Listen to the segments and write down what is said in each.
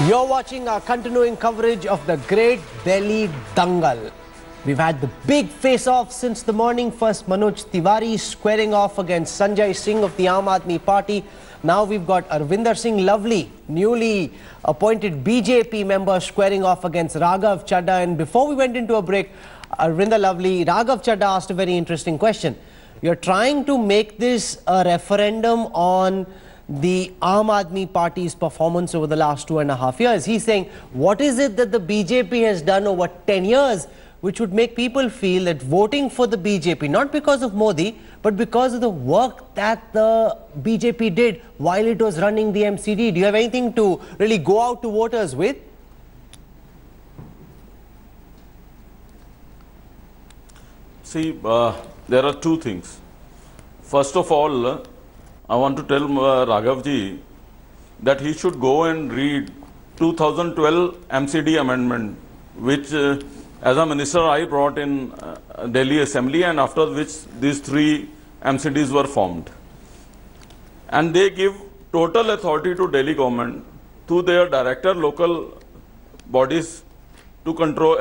You're watching our continuing coverage of the Great Delhi Dangal. We've had the big face-off since the morning. First, Manoj Tiwari squaring off against Sanjay Singh of the Aam Aadmi Party. Now we've got Arvinder Singh Lovely, newly appointed BJP member, squaring off against Raghav Chadha. And before we went into a break, Arvinder Lovely, Raghav Chadha asked a very interesting question. You're trying to make this a referendum on the Aam Aadmi Party's performance over the last 2.5 years. He's saying, what is it that the BJP has done over 10 years which would make people feel that voting for the BJP, not because of Modi, but because of the work that the BJP did while it was running the MCD? Do you have anything to really go out to voters with? See, there are two things. First of all, I want to tell Raghavji that he should go and read 2012 MCD amendment, which as a minister I brought in Delhi Assembly, and after which these three MCDs were formed. And they give total authority to Delhi government, to their director, local bodies, to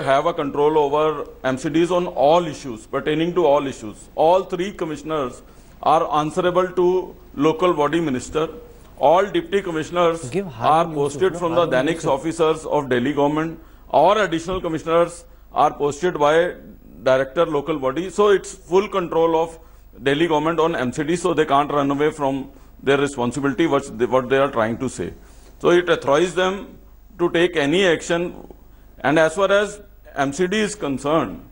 have a control over MCDs on all issues, pertaining to all issues. All three commissioners are answerable to local body minister. All deputy commissioners are posted from the Dainik officers of Delhi government, or additional commissioners are posted by director local body. So it's full control of Delhi government on MCD, so they can't run away from their responsibility, what they are trying to say. So it authorizes them to take any action. And as far as MCD is concerned,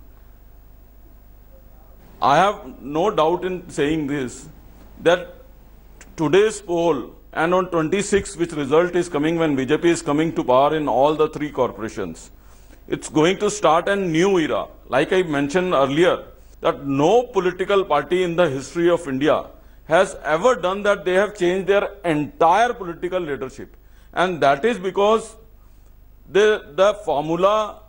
I have no doubt in saying this, that today's poll and on 26, which result is coming when BJP is coming to power in all the three corporations, it's going to start a new era. Like I mentioned earlier, that no political party in the history of India has ever done that. They have changed their entire political leadership. And that is because the formula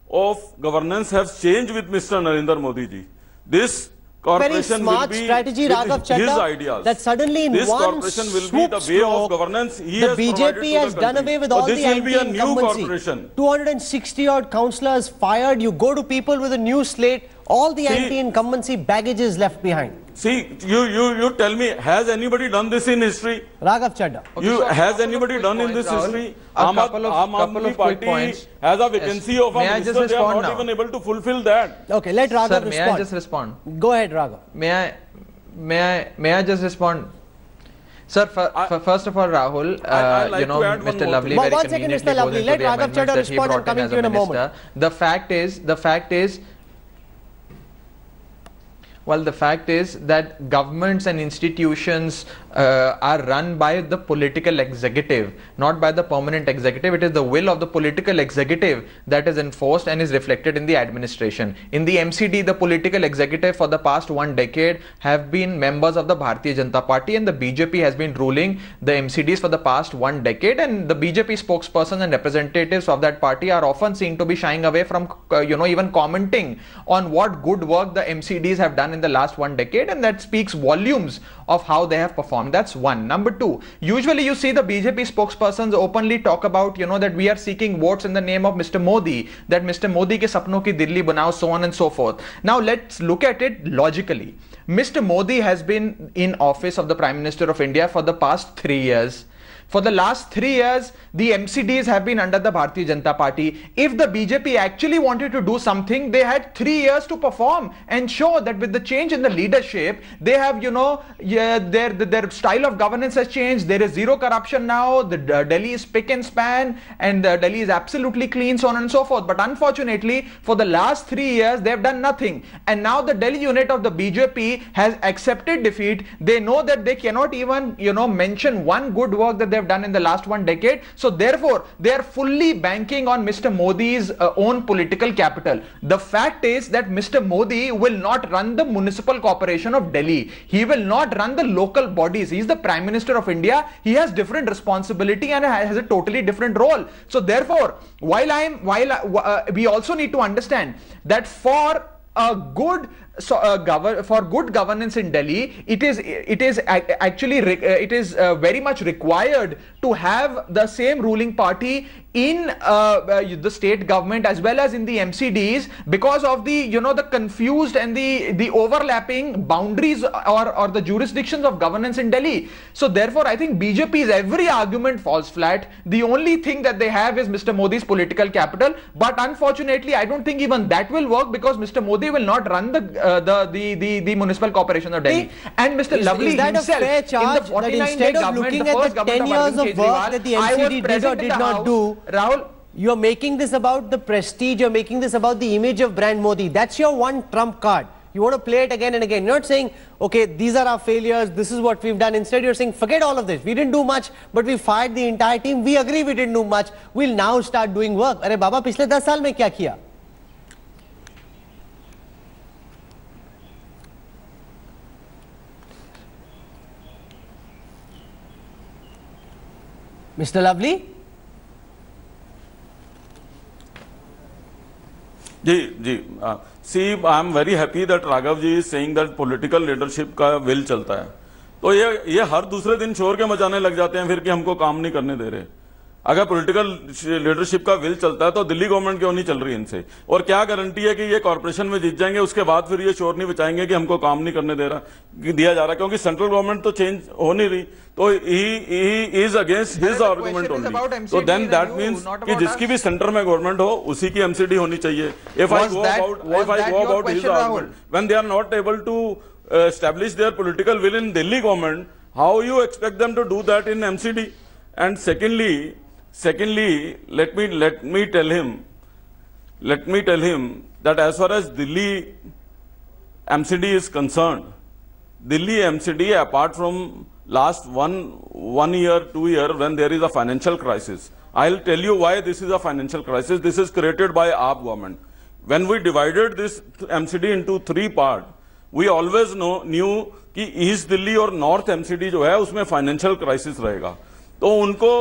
of governance has changed with Mr. Narendra Modi ji. This corporation very smart will be strategy, Raghav Chadha, his ideas. that suddenly in this one corporation will be the way of governance he the has BJP has done away with all the anti-incumbency. 260 odd councillors fired. You go to people with a new slate, all the anti-incumbency baggage is left behind. See, you tell me, has anybody done this in history? Raghav Chadha. Okay, has anybody done in this history? Aam Aadmi Party has a vacancy of a minister. They are not even able to fulfill that. Okay, let Raghav respond. May I just respond? Go ahead, Raghav. May I just respond? Sir, first of all, Rahul, you know, Mr. Lovely very conveniently goes into the amendments that he brought in as a minister. The fact is, well, the fact is that governments and institutions are run by the political executive, not by the permanent executive. It is the will of the political executive that is enforced and is reflected in the administration. In the MCD, the political executive for the past 1 decade have been members of the Bharatiya Janata Party, and the BJP has been ruling the MCDs for the past 1 decade, and the BJP spokespersons and representatives of that party are often seen to be shying away from even commenting on what good work the MCDs have done in the last 1 decade, and that speaks volumes of how they have performed. That's one. Number two, usually you see the BJP spokespersons openly talk about, that we are seeking votes in the name of Mr. Modi, that Mr. Modi ke sapno ki Delhi banao, so on and so forth. Now let's look at it logically. Mr. Modi has been in office of the Prime Minister of India for the past 3 years. For the last 3 years, the MCDs have been under the Bharatiya Janata Party. If the BJP actually wanted to do something, they had 3 years to perform and show that with the change in the leadership, they have, their style of governance has changed. There is zero corruption now. The Delhi is spick and span, and Delhi is absolutely clean, so on and so forth. But unfortunately, for the last 3 years, they have done nothing. And now the Delhi unit of the BJP has accepted defeat. They know that they cannot even, mention one good work that they have done in the last 1 decade. So therefore, they are fully banking on Mr. Modi's own political capital. The fact is that Mr. Modi will not run the municipal corporation of Delhi. He will not run the local bodies. He is the Prime Minister of India. He has different responsibility and has a totally different role. So therefore, we also need to understand that for a good for good governance in Delhi, it is actually very much required to have the same ruling party in the state government as well as in the MCDs, because of the the confused and the overlapping boundaries or the jurisdictions of governance in Delhi. So therefore, I think BJP's every argument falls flat. The only thing that they have is Mr. Modi's political capital, but unfortunately, I don't think even that will work, because Mr. Modi will not run the municipal corporation of Delhi. And Mr. Lovely himself, fair charge in the 49-day that government, looking the first at the 10 government years of of work that the MCD did or did not do, Rahul, you're making this about the prestige, you're making this about the image of brand Modi. That's your one trump card. You want to play it again and again. You're not saying, okay, these are our failures, this is what we've done. Instead, you're saying, forget all of this. We didn't do much, but we fired the entire team. We agree we didn't do much. We'll now start doing work. Arey Baba, पिछले 10 साल में क्या किया? Mr. Lovely? See, I am very happy that Raghav ji is saying that political leadership का will चलता है. तो ये हर दूसरे दिन शोर के मचाने लग जाते हैं फिर कि हमको काम नहीं करने दे रहे. अगर पॉलिटिकल लीडरशिप का विल चलता है तो दिल्ली गवर्नमेंट क्यों नहीं चल रही इनसे? और क्या गारंटी है कि ये कॉर्पोरेशन में जीत जाएंगे, उसके बाद फिर ये शोर नहीं बचाएंगे कि हमको काम नहीं करने दिया जा रहा, क्योंकि सेंट्रल गवर्नमेंट तो चेंज हो नहीं रही. तो he is against his argument only. तो देन दैट मींस कि जिसकी भी सेंटर में गवर्नमेंट हो उसी की एमसीडी होनी चाहिए. If I go about his argument, when they are not able to establish their political will in Delhi government, how you expect them to do that in MCD? And secondly, let me tell him that as far as Delhi MCD is concerned, Delhi MCD, apart from last one year, 2 year, when there is a financial crisis, I'll tell you why this is a financial crisis. This is created by AAP government. When we divided this MCD into 3 parts, we always knew कि east Delhi और north MCD जो है उसमें financial crisis रहेगा. तो उनको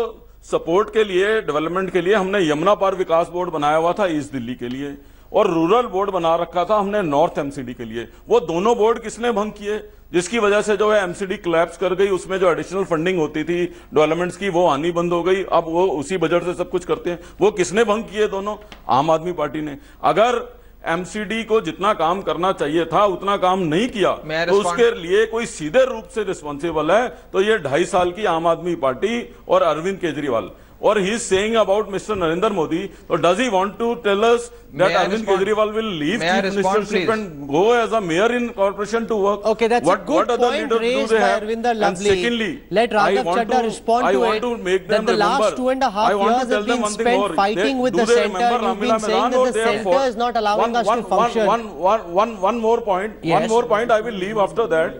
support के लिए, डेवलपमेंट के लिए हमने यमुना पार विकास बोर्ड बनाया हुआ था ईस्ट दिल्ली के लिए, और रूरल बोर्ड बना रखा था हमने नॉर्थ एमसीडी के लिए. वो दोनों बोर्ड किसने भंग किए, जिसकी वजह से जो है एमसीडी कोलैप्स कर गई. उसमें जो एडिशनल फंडिंग होती थी डेवलपमेंट्स की वो आनी बंद हो गई. अब वो उसी बजट से सब कुछ करते हैं. वो किसने भंग किए दोनों? आम आदमी पार्टी ने. अगर एमसीडी को जितना काम करना चाहिए था उतना काम नहीं किया तो उसके लिए कोई सीधे रूप से रिस्पॉन्सिबल है तो ये 2.5 साल की आम आदमी पार्टी और Arvind Kejriwal. Or he is saying about Mr. Narendra Modi. So does he want to tell us that Arvind Kejriwal will leave chief ministership and go as a mayor in corporation to work? Okay, that's a good point raised by Arvinder Lovely. And secondly, let Raghav Chadha respond to it. That the last 2.5 years have been spent fighting with the centre. You've been saying that the centre is not allowing us to function. One more point. Yes. One more point I will leave after that.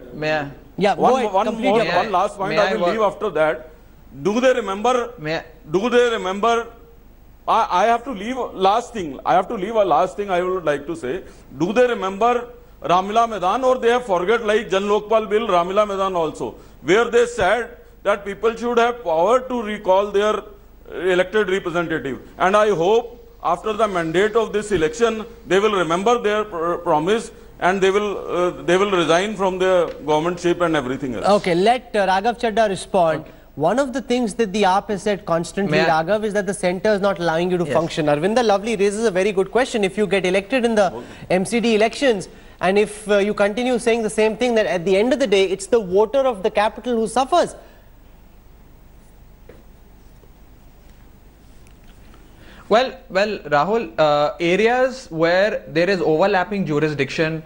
Yeah, one last point I will leave after that. Do they remember? I have to leave last thing. A last thing I would like to say. Do they remember Ramlila Maidan, or they have forget like Jan Lokpal bill, Ramlila Maidan also, where they said that people should have power to recall their elected representative. And I hope after the mandate of this election, they will remember their promise and they will resign from their governmentship and everything else. Okay, let Raghav Chadha respond. Okay. One of the things that the AAP has said constantly, Raghav, is that the centre is not allowing you to function. Arvinder Lovely raises a very good question. If you get elected in the MCD elections, and if you continue saying the same thing, that at the end of the day, it's the voter of the capital who suffers. Well, Rahul, areas where there is overlapping jurisdiction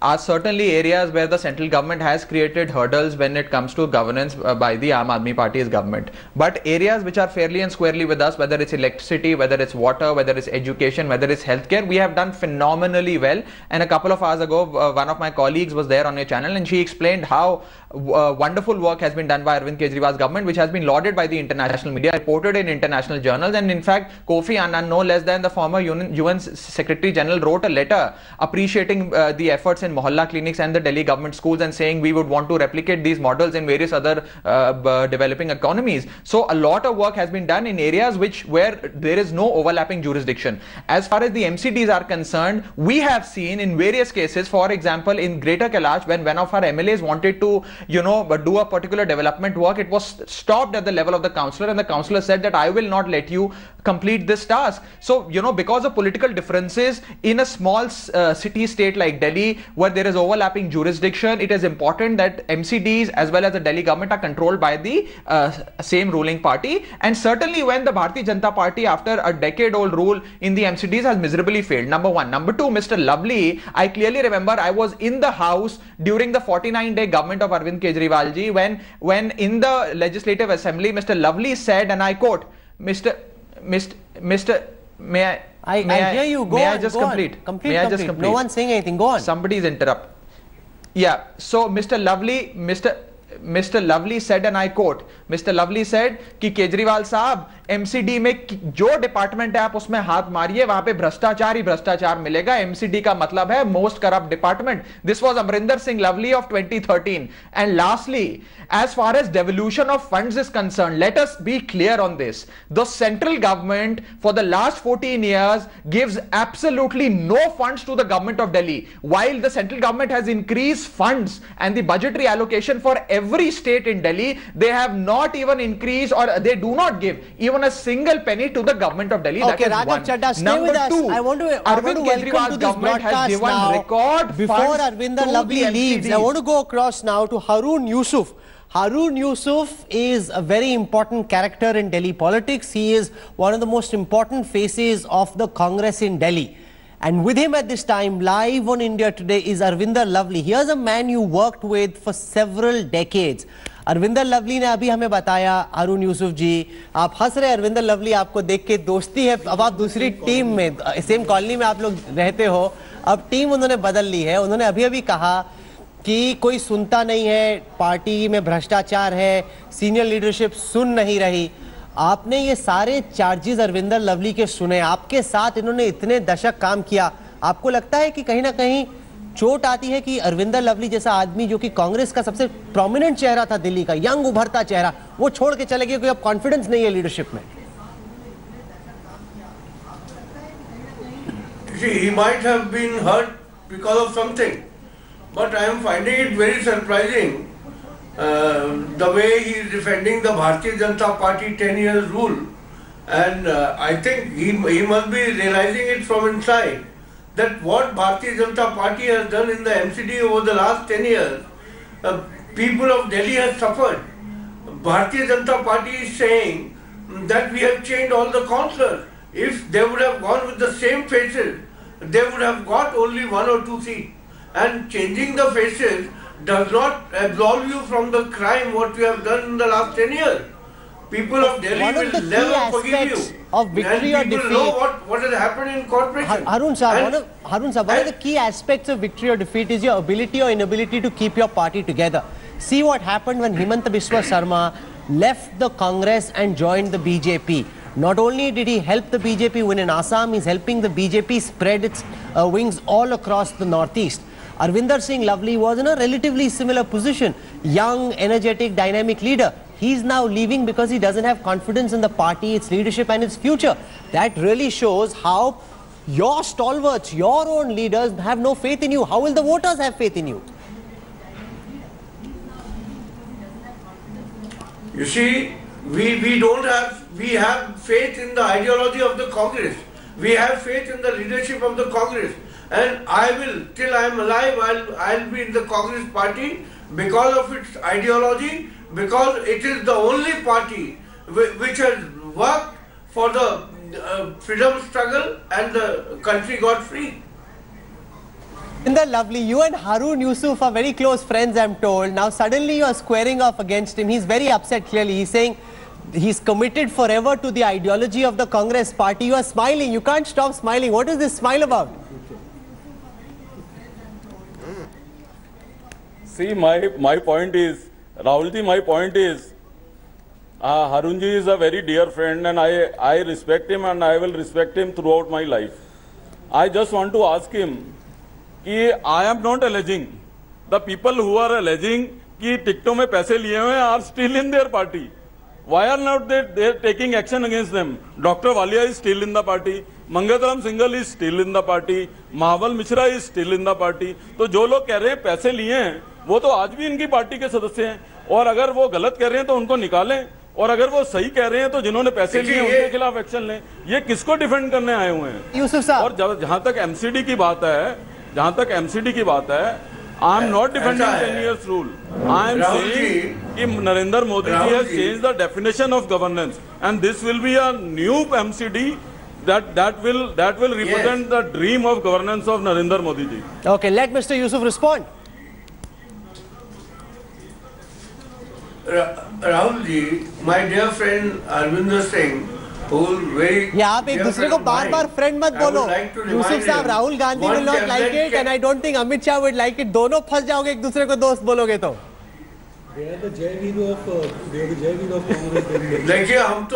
are certainly areas where the central government has created hurdles when it comes to governance by the Aam Aadmi Party's government. But areas which are fairly and squarely with us, whether it's electricity, whether it's water, whether it's education, whether it's healthcare, we have done phenomenally well. And a couple of hours ago, one of my colleagues was there on your channel and she explained how wonderful work has been done by Arvind Kejriwal's government, which has been lauded by the international media, reported in international journals. And in fact, Kofi Annan, no less than the former UN Secretary General, wrote a letter appreciating the efforts and mohalla clinics and the Delhi government schools and saying we would want to replicate these models in various other developing economies. So a lot of work has been done in areas where there is no overlapping jurisdiction. As far as the MCDs are concerned, we have seen in various cases, for example, in Greater Kailash, when one of our MLAs wanted to, do a particular development work, it was stopped at the level of the councillor, and the councillor said that I will not let you complete this task. So, because of political differences in a small city state like Delhi, where there is overlapping jurisdiction, it is important that MCDs as well as the Delhi government are controlled by the same ruling party. And certainly when the Bharatiya Janata Party, after a decade-old rule in the MCDs, has miserably failed. Number one. Number two, Mr. Lovely, I clearly remember I was in the house during the 49-day government of Arvind Kejriwal ji, when in the Legislative Assembly, Mr. Lovely said, and I quote, Mr. May I hear you. Go may on, I just go on. complete? Complete, may I complete. just complete? No one's saying anything. Go on. Somebody is interrupt. Yeah. So Mr. Lovely said, and I quote, Mr. Lovely said कि केजरीवाल साहब MCD में जो department है आप उसमें हाथ मारिए, वहां पे भ्रष्टाचार ही भ्रष्टाचार मिलेगा. MCD का मतलब है most corrupt department. This was Amrinder Singh Lovely of 2013. And lastly, as far as devolution of funds is concerned, let us be clear on this. The central government for the last 14 years gives absolutely no funds to the government of Delhi, while the central government has increased funds and the budgetary allocation for every state in Delhi. They have not even increased, or they do not give even a single penny to the government of Delhi. Okay, that is Raghav one. Chadha, stay Number with us. two, I want to Arvind welcome Kejriwal's to this government has broadcast given now. record Before funds Arvinder to Lovely the leaves, I MCDs. want to go across now to Haroon Yusuf. Haroon Yusuf is a very important character in Delhi politics. He is one of the most important faces of the Congress in Delhi. And with him at this time, live on India Today, is Arvinder Lovely. Here's a man you worked with for several decades. Arvinder lovely ने अभी हमें बताया, अरुण यूसुफ जी आप हंस रहे, Arvinder lovely आपको देख के दोस्ती है, अब आप दूसरी टीम में, सेम कॉलोनी में आप लोग रहते हो, अब टीम उन्होंने बदल ली है. उन्होंने अभी अभी कहा कि कोई सुनता नहीं है, पार्टी में भ्रष्टाचार है, सीनियर लीडरशिप सुन नहीं रही. आपने ये सारे चार्जेस अरविंदर लवली के सुने, आपके साथ इन्होंने इतने दशक काम किया, आपको लगता है कि कहीं ना कहीं चोट आती है कि अरविंदर लवली जैसा आदमी जो कि कांग्रेस का सबसे प्रोमिनेंट चेहरा था दिल्ली का, यंग उभरता चेहरा, वो छोड़ के चले गए, कोई अब कॉन्फिडेंस नहीं है लीडरशिप में? See, he might have been hurt because of something, but I am finding it very surprising the way he is defending the Bharatiya Janata Party 10 years rule, and I think he must be realizing it from inside that what Bharatiya Janata Party has done in the MCD over the last 10 years, people of Delhi have suffered. Bharatiya Janata Party is saying that we have changed all the councillors. If they would have gone with the same faces, they would have got only 1 or 2 seats. And changing the faces does not absolve you from the crime what you have done in the last 10 years. People of Delhi will never forgive you. Of victory or and people defeat. know what has happened in corporation. Harun Sahab, one of the key aspects of victory or defeat is your ability or inability to keep your party together. See what happened when Himanta Biswa Sarma left the Congress and joined the BJP. Not only did he help the BJP win in Assam, he's helping the BJP spread its wings all across the northeast. Arvinder Singh Lovely was in a relatively similar position. Young, energetic, dynamic leader. He's now leaving because he doesn't have confidence in the party, its leadership and its future. That really shows how your stalwarts, your own leaders have no faith in you. How will the voters have faith in you? You see, we have faith in the ideology of the Congress. We have faith in the leadership of the Congress. And I will, till I am alive, I'll be in the Congress party because of its ideology, because it is the only party which has worked for the freedom struggle and the country got free. Arvinder Lovely, you and Haroon Yusuf are very close friends, I'm told. Now suddenly you are squaring off against him. He's very upset clearly. He's saying he's committed forever to the ideology of the Congress party. You are smiling. You can't stop smiling. What is this smile about? See, my point is, Rahulji, my point is, Harunji is a very dear friend and I respect him and I will respect him throughout my life. I just want to ask him, कि I am not alleging, the people who are alleging कि टिकटों में पैसे लिए हुए are still in their party. Why are not they taking action against them? Dr. Walia is still in the party. Mangatram Singhal is still in the party. Mahaval Mishra is still in the party. तो जो लोग कह रहे हैं पैसे लिए हैं वो तो आज भी इनकी पार्टी के सदस्य हैं, और अगर वो गलत कह रहे हैं तो उनको निकालें, और अगर वो सही कह रहे हैं तो जिन्होंने पैसे लिए उनके खिलाफ एक्शन लें. ये किसको डिफेंड करने आए हुए हैं? यूसुफ साहब, और जहां तक एमसीडी की बात है, I am not defending 10 years rule. I am saying कि Narendra Modi ji has changed the definition of governance, and this will be a new MCD that will represent the dream of governance of Narendra Modi ji. Okay, let Mr. Yusuf respond. Rahul ji, my dear friend Arvinder Singh, ये आप एक दूसरे को बार बार friend मत बोलो. यूसुफ साहब, Rahul Gandhi will not like it and I don't think Amit Shah would like it. दोनों फंस जाओगे एक दूसरे को दोस्त बोलोगे तो. देखिए, हम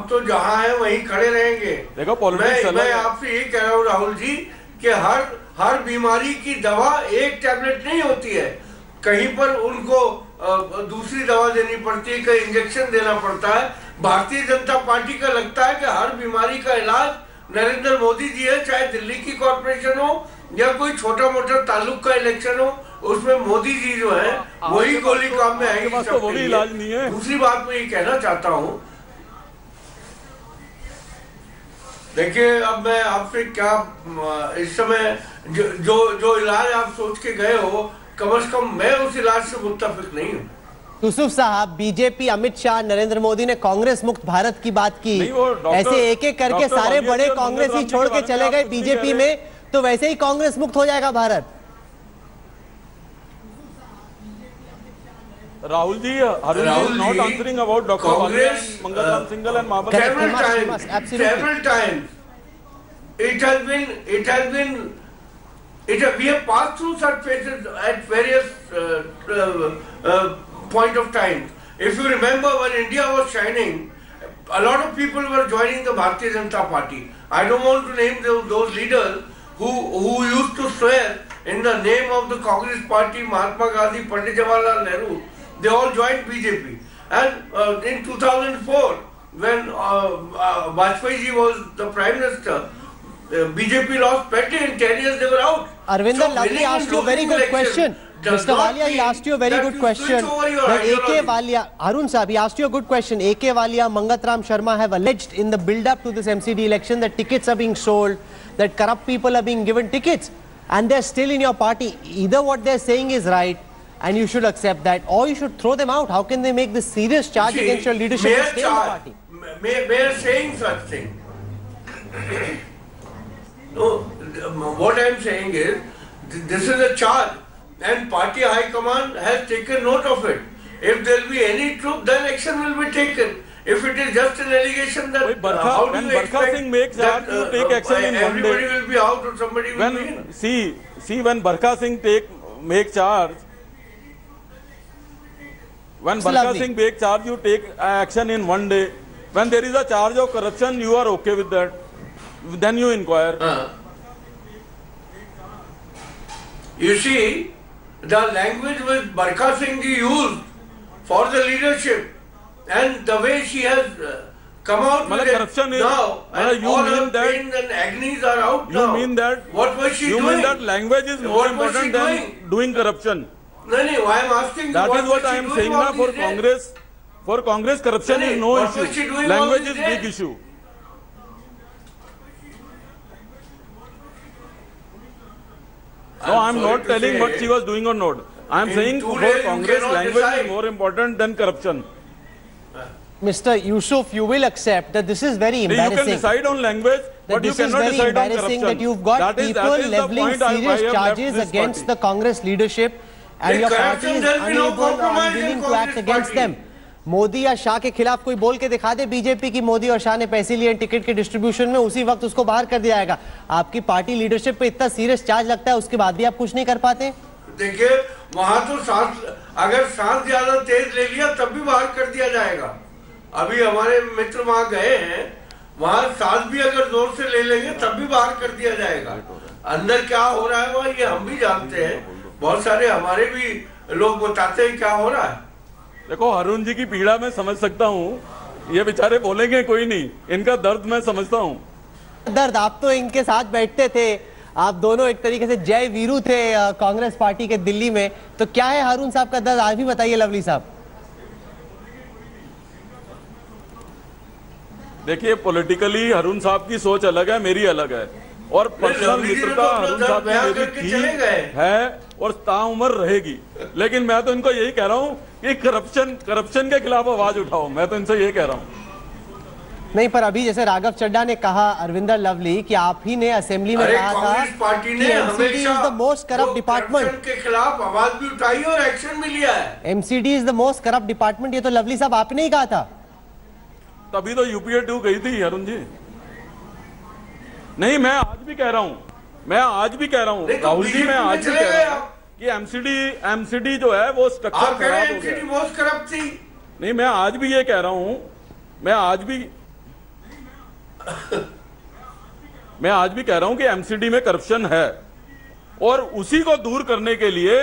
तो जहाँ हैं वहीं खड़े रहेंगे. देखो, पॉलिटिक्स मैं आपसे यही कह रहा हूँ राहुल जी कि हर बीमारी की दवा एक टैबलेट नहीं होती है. कहीं पर उनको दूसरी दवा देनी पड़ती है, कहीं इंजेक्शन देना पड़ता है. भारतीय जनता पार्टी का लगता है कि हर बीमारी का इलाज नरेंद्र मोदी जी है, चाहे दिल्ली की कॉर्पोरेशन हो या कोई छोटा मोटा ताल्लुक का इलेक्शन हो, उसमें मोदी जी जो है वही गोली काम में आएगी. वो भी इलाज नहीं है. दूसरी बात मैं ये कहना चाहता हूँ, देखिए, अब मैं आपसे क्या इस समय जो इलाज आप सोच के गए हो, कम से कम मैं उस इलाज से मुत्तफिक नहीं हूँ. यूसुफ साहब, बीजेपी, अमित शाह, नरेंद्र मोदी ने कांग्रेस मुक्त भारत की बात की. ऐसे एक एक करके सारे बड़े कांग्रेस ही छोड़ के चले गए बीजेपी में, तो वैसे ही कांग्रेस मुक्त हो जाएगा Bharat. Rahul ji is not answering about Dr. Walia and Mangatram Singhal and Mahaval. Several times we have passed through such phases at various point of time. If you remember, when India was shining, a lot of people were joining the Bharatiya Janata Party. I don't want to name those leaders who used to swear in the name of the Congress Party, Mahatma Gandhi, Pandit Jawaharlal Nehru. They all joined BJP. And in 2004, when Vajpayee ji was the Prime Minister, BJP lost petty, in 10 years they were out. Arvinder Lavli asked you a very good question. Mr. Walia, he asked you a very good question. AK Walia, Arun Saab, he asked you a good question. AK Walia, Mangatram Sharma have alleged in the build-up to this MCD election that tickets are being sold, that corrupt people are being given tickets, and they're still in your party. Either what they're saying is right, and you should accept that, or you should throw them out. How can they make this serious charge against your leadership and stay in the party? Mayor saying such thing. No, what I'm saying is, this is a charge, and party high command has taken note of it. If there will be any truth, then action will be taken. If it is just an allegation, that how do you expect Singh makes that you take action in one day? Everybody will be out or somebody will be in. See, when Barkha Singh make charge, when Barkha Singh make charge, you take action in one day. When there is a charge of corruption, you are okay with that. Then you inquire. You see, the language which Barkha Singh ji used for the leadership and the way she has come out with it now, and all her pains and agonies are out now. You mean that? What was she doing? You mean that language is more important than doing corruption? No, I am asking you. That is what I am saying now. For Congress, corruption is no issue. Language is big issue. No, I am not telling what she was doing or not. I am saying for Congress, language is more important than corruption. Mr. Yusuf, you will accept that this is very embarrassing. You can decide on language, but you cannot decide on corruption. This is very embarrassing that you've got people leveling serious charges against the Congress leadership and your party is unable or unwilling to act against them. Modi या शाह के खिलाफ कोई बोल के दिखा दे BJP की मोदी और शाह ने पैसे लिए टिकट के डिस्ट्रीब्यूशन में, उसी वक्त उसको बाहर कर दिया जाएगा. आपकी पार्टी लीडरशिप पे इतना सीरियस चार्ज लगता है, उसके बाद भी आप कुछ नहीं कर पाते. देखिए, वहां तो अगर सांस ज्यादा तेज ले लिया तब भी बाहर कर दिया जाएगा. अभी हमारे मित्र वहां गए हैं, वहां सांस भी अगर जोर से ले लेंगे तब भी बाहर कर दिया जाएगा. अंदर क्या हो रहा है वो ये हम भी जानते हैं, बहुत सारे हमारे भी लोग बताते हैं क्या हो रहा है। देखो अरुण जी की पीड़ा मैं समझ सकता हूँ, ये बेचारे बोलेंगे कोई नहीं, इनका दर्द मैं समझता हूँ। दर्द, आप तो इनके साथ बैठते थे, आप दोनों एक तरीके से जय वीरू थे कांग्रेस पार्टी के दिल्ली में, तो क्या है हारून साहब का दर्द आज भी बताइए लवली साहब। देखिए पॉलिटिकली अरुण साहब की सोच अलग है, मेरी अलग है, और पर्सनल मित्रता अरुण साहब में मेरी थी है और ताउम्र रहेगी। लेकिन मैं तो इनको यही कह रहा हूँ कि करप्शन के खिलाफ आवाज उठाओ, मैं तो इनसे यही कह रहा हूँ। नहीं, पर अभी जैसे राघव चड्ढा ने कहा, अरविंदर लवली, कि आप ही ने असेंबली में कहा था पार्टी ने MCD is the most corrupt department के खिलाफ आवाज भी उठाई और एक्शन भी लिया है। MCD is the most corrupt department, ये तो लवली साहब आपने ही कहा था। तभी तो यूपीए 2 गई थी अरुण जी। नहीं, मैं आज भी कह रहा हूँ, राहुल जी, मैं आज भी कह रहा हूँ कि एमसीडी जो है वो स्ट्रक्चर खराब हो गया। नहीं, मैं आज भी ये कह रहा हूँ, मैं आज भी कह रहा हूं कि एमसीडी में करप्शन है, और उसी को दूर करने के लिए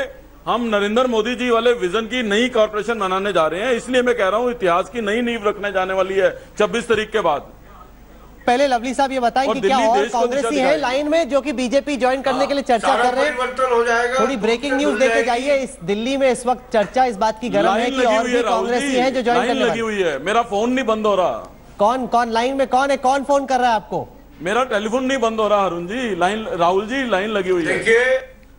हम नरेंद्र मोदी जी वाले विजन की नई कॉर्पोरेशन बनाने जा रहे हैं। इसलिए मैं कह रहा हूं इतिहास की नई नींव रखने जाने वाली है 26 तारीख के बाद। पहले लवली साहब ये बताएं कि क्या और कांग्रेसी है लाइन में जो कि बीजेपी ज्वाइन करने के लिए चर्चा कर रहे हैं? हो जाएगा। थोड़ी ब्रेकिंग न्यूज देके जाइए। इस दिल्ली में इस वक्त चर्चा इस बात की गर्म है कि और भी कांग्रेसी है जो ज्वाइन करने लगी हुई है। मेरा फोन नहीं बंद हो रहा। कौन लाइन में कौन है? कौन फोन कर रहा है आपको? मेरा टेलीफोन नहीं बंद हो रहा अरुण जी, लाइन, राहुल जी लाइन लगी हुई है। देखिए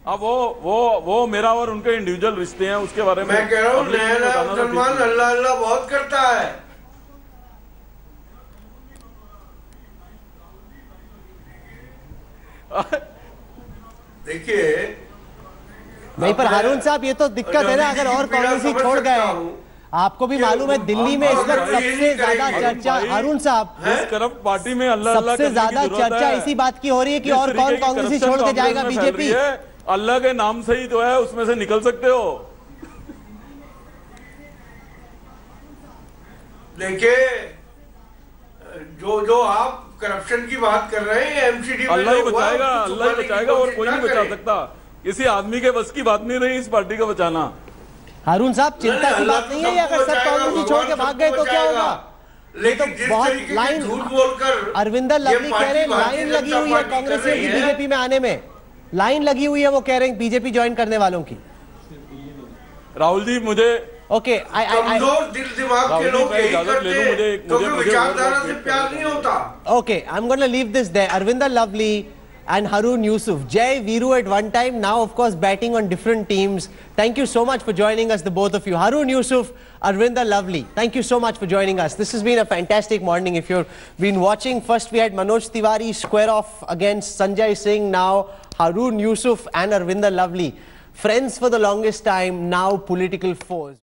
अब वो मेरा और उनके इंडिविजुअल रिश्ते हैं, उसके बारे में मैं कह रहा हूँ मुसलमान अल्लाह अल्लाह बहुत करता है। देखिए नहीं, पर हारून साहब ये तो दिक्कत है ना, अगर और कांग्रेसी छोड़ गए, आपको भी मालूम है दिल्ली में इस वक्त सबसे ज्यादा चर्चा, अरुण साहब, करप्ट पार्टी में अल्लाह सबसे ज्यादा चर्चा इसी बात की हो रही है कि और कौन कांग्रेसी छोड़ के जाएगा बीजेपी। अल्लाह के नाम से ही जो है उसमें से निकल सकते हो। देखिए जो आप करप्शन की बात कर रहे हैं, एमसीडी में अल्लाह ही बचाएगा और कोई नहीं बचा सकता। किसी आदमी के बस की बात नहीं रही इस पार्टी को बचाना। हारून साहब चिंता की बात नहीं है, अगर सब कांग्रेसी छोड़ के भाग गए तो क्या होगा? लेकिन तो बहुत लाइन झूठ बोलकर अरविंदर लवली कह रहे हैं लाइन लगी हुई है कांग्रेसियों की बीजेपी में आने में, लाइन लगी हुई है, वो कह रहे हैं बीजेपी ज्वाइन करने वालों की। राहुल जी मुझे ओके, कमजोर दिल दिमाग के लोग यही करते हैं, क्योंकि विचारधारा से प्यार नहीं होता। Okay, I am going to leave this there. Arvinder Lovely and Haroon Yusuf, Jai Veeru at one time, now of course batting on different teams. Thank you so much for joining us, the both of you. Haroon Yusuf, Arvinder Lovely, thank you so much for joining us. This has been a fantastic morning. If you've been watching, first we had Manoj Tiwari square off against Sanjay Singh, now Haroon Yusuf and Arvinder Lovely. Friends for the longest time, now political foes.